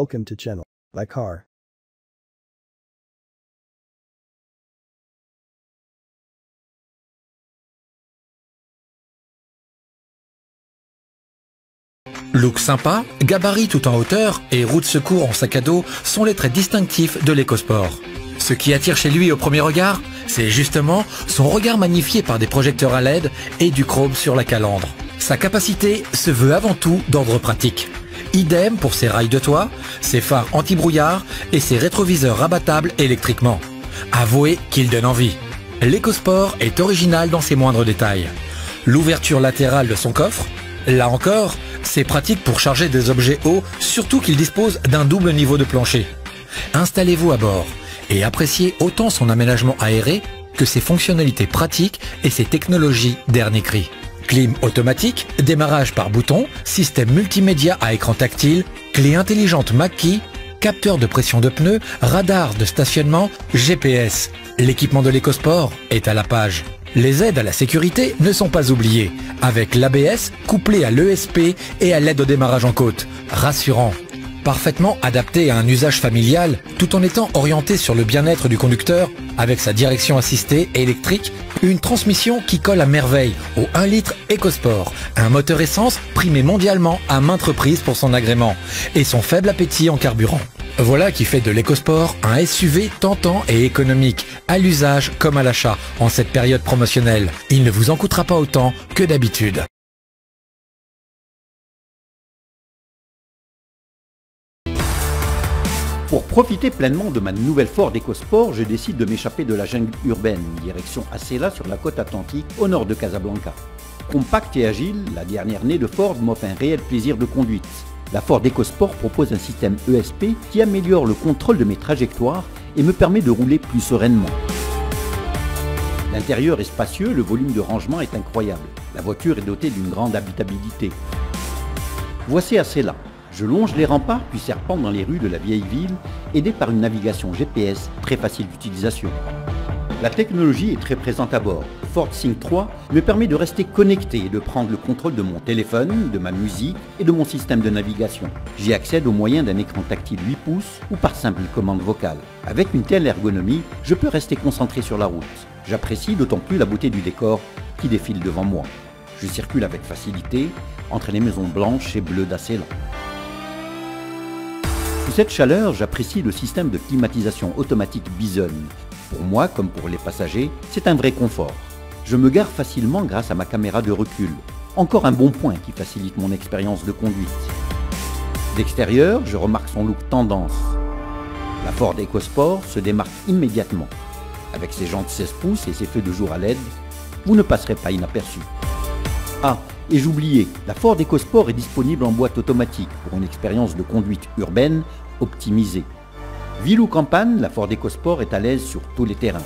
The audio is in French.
Welcome to channel. My car. Look sympa, gabarit tout en hauteur et roue de secours en sac à dos sont les traits distinctifs de l'EcoSport. Ce qui attire chez lui au premier regard, c'est justement son regard magnifié par des projecteurs à LED et du chrome sur la calandre. Sa capacité se veut avant tout d'ordre pratique. Idem pour ses rails de toit, ses phares anti-brouillard et ses rétroviseurs rabattables électriquement. Avouez qu'il donne envie. L'EcoSport est original dans ses moindres détails. L'ouverture latérale de son coffre, là encore, c'est pratique pour charger des objets hauts, surtout qu'il dispose d'un double niveau de plancher. Installez-vous à bord et appréciez autant son aménagement aéré que ses fonctionnalités pratiques et ses technologies dernier cri. Clim automatique, démarrage par bouton, système multimédia à écran tactile, clé intelligente McKey, capteur de pression de pneus, radar de stationnement, GPS. L'équipement de l'EcoSport est à la page. Les aides à la sécurité ne sont pas oubliées, avec l'ABS couplé à l'ESP et à l'aide au démarrage en côte. Rassurant. Parfaitement adapté à un usage familial, tout en étant orienté sur le bien-être du conducteur, avec sa direction assistée électrique, une transmission qui colle à merveille au 1 litre EcoSport, un moteur essence primé mondialement à maintes reprises pour son agrément, et son faible appétit en carburant. Voilà qui fait de l'EcoSport un SUV tentant et économique, à l'usage comme à l'achat, en cette période promotionnelle. Il ne vous en coûtera pas autant que d'habitude. Pour profiter pleinement de ma nouvelle Ford EcoSport, je décide de m'échapper de la jungle urbaine, direction Asela sur la côte atlantique, au nord de Casablanca. Compacte et agile, la dernière née de Ford m'offre un réel plaisir de conduite. La Ford EcoSport propose un système ESP qui améliore le contrôle de mes trajectoires et me permet de rouler plus sereinement. L'intérieur est spacieux, le volume de rangement est incroyable. La voiture est dotée d'une grande habitabilité. Voici Asela. Je longe les remparts puis serpente dans les rues de la vieille ville, aidé par une navigation GPS très facile d'utilisation. La technologie est très présente à bord. Ford Sync 3 me permet de rester connecté et de prendre le contrôle de mon téléphone, de ma musique et de mon système de navigation. J'y accède au moyen d'un écran tactile 8 pouces ou par simple commande vocale. Avec une telle ergonomie, je peux rester concentré sur la route. J'apprécie d'autant plus la beauté du décor qui défile devant moi. Je circule avec facilité entre les maisons blanches et bleues d'Asela. Sous cette chaleur, j'apprécie le système de climatisation automatique Bison. Pour moi, comme pour les passagers, c'est un vrai confort. Je me gare facilement grâce à ma caméra de recul. Encore un bon point qui facilite mon expérience de conduite. D'extérieur, je remarque son look tendance. La Ford EcoSport se démarque immédiatement. Avec ses jantes 16 pouces et ses feux de jour à LED, vous ne passerez pas inaperçu. Ah, et j'oubliais, la Ford EcoSport est disponible en boîte automatique pour une expérience de conduite urbaine optimisée. Ville ou campagne, la Ford EcoSport est à l'aise sur tous les terrains.